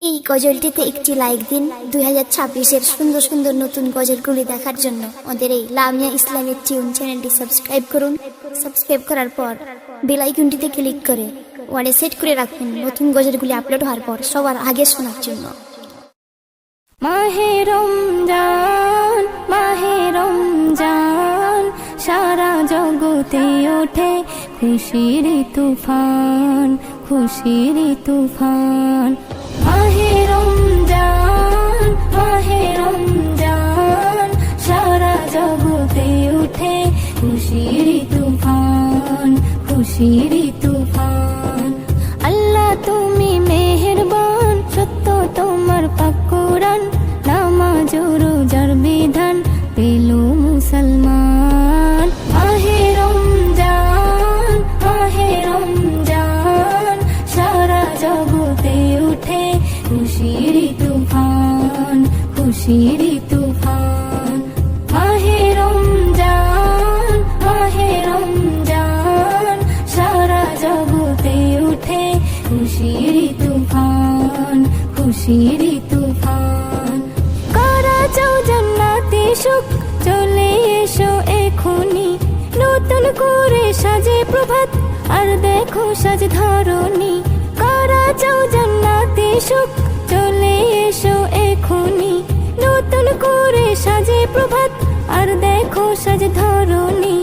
এই গজলটিতে একটি লাইক দিন। 2026-এর সুন্দর সুন্দর নতুন গজলগুলি দেখার জন্য আমাদের এই লামিয়া ইসলামিক টিউন চ্যানেলটি সাবস্ক্রাইব করুন। সাবস্ক্রাইব করার পর বেল আইকনটিতে ক্লিক করে ওয়ালে সেট করে রাখুন নতুন গজলগুলি আপলোড হওয়ার পর সবার আগে শোনার জন্য। মাহে রমজান, মাহে রমজান, সারা জগতে ওঠে খুশির তুফান, খুশির তুফান। মাহে রমজান, মাহে রমজান, সারা জগতে ওঠে খুশির তুফান, খুশির তুফান। আল্লাহ তুমি মেহেরবান, সত্য তোমার পাক কোরআন, নামাজ ও রোজার বিধান পেল মুসলমান। মাহে রমজান, মাহে রমজান, সারা জগতে উঠে খুশির তুফান, খুশির তুফান। মাহে রমজান, মাহে রমজান, সারা জগতে উঠে খুশির তুফান, খুশির তুফান। কারা চাও জান্নাতে সুখ, চলে এসো এখনি, নতুন করে সাজে প্রভাত আর দেখো সাজ ধরণী। কারা চাও জান্নাতে সুখ, চলে এসো এখনি, নতুন করে সাজে প্রভাত আর দেখো সাজ ধরণী।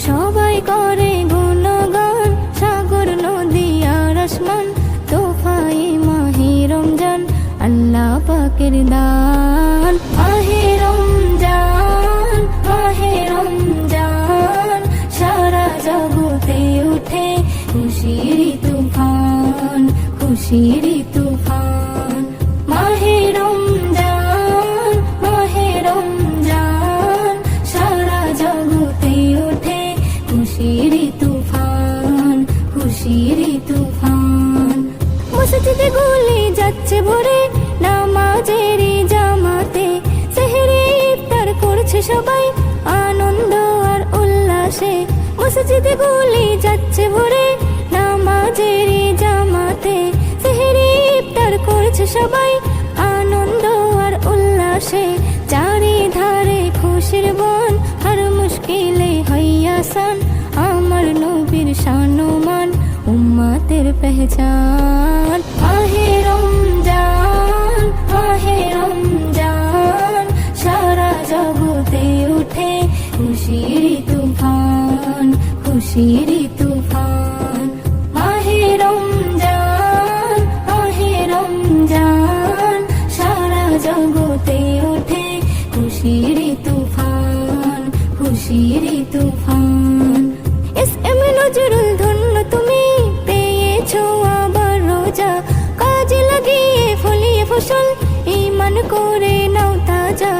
সবাই করে গুণগান, সাগর নদী আর আসমান, তোফায়ে মাহে রমজান আল্লাহ পাকের দান। মাহে রমজান, মাহে রমজান, সারা জগতে উঠে খুশির তুফান, খুশির তুফান। মাহে রমজান, মাহে রমজান, সারা জগতে উঠে খুশির তুফান, খুশির তুফান। মসজিদে গুলি যাচ্ছে ভরে নামাজের জামাতে, সেহরি ইফতার করছে সবাই আনন্দ আর উল্লাসে। মসজিদে গুলি যাচ্ছে ভরে নামাজের জামাতে, সেহরি ইফতার করছে সবাই আনন্দ আর উল্লাসে। চারিধারে খুশির বন, হর মুশকিলে হয় আসান, আমার নবীর শানুমান উম্মতের পেহচান। মাহে রমজান, মাহে রমজান, সারা জগতে উঠে খুশির তুফান, খুশির তুফান। মাহে রমজান, মাহে রমজান, সারা জগতে উঠে খুশির তুফান, খুশির তুফান। এস.এম. নজরুল ধন্য তুমি পেয়েছো আবার রোজা, কাজে লাগিয়ে ফলিয়ে ফসল ঈমান করে নাও তাজা।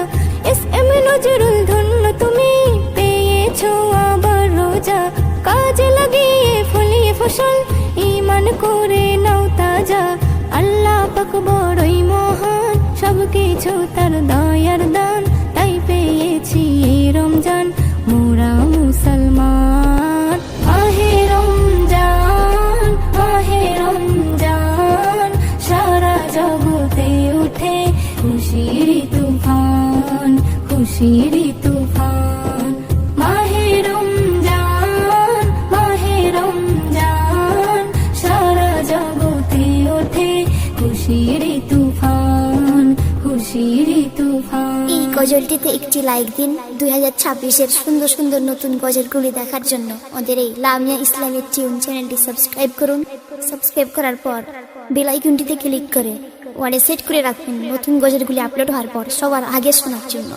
এস.এম. নজরুল ধন্য তুমি পেয়েছো আবার রোজা, কাজে লাগিয়ে ফলিয়ে ফসল ঈমান করে নাও তাজা। আল্লাহ পাক বড়ই মহান, সবকিছু তার দয়ার দান, তাই পেয়েছি এই রমজান মোরা মুসলমান। মাহে রমজান, মাহে রমজান, সারা জগতে উঠে খুশির তুফান, খুশির তুফান। মাহে রমজান, মাহে রমজান, সারা জগতে ওঠে খুশির তুফান, খুশির তুফান। এই গজলটিতে একটি লাইক দিন। 2026-এর সুন্দর সুন্দর নতুন গজলগুলি দেখার জন্য আমাদের এই লামিয়া ইসলামিক টিউন চ্যানেলটি সাবস্ক্রাইব করুন। সাবস্ক্রাইব করার পর বেল আইকনটিতে ক্লিক করে ওয়ালে সেট করে রাখুন নতুন গজলগুলি আপলোড হওয়ার পর সবার আগে শোনার জন্য।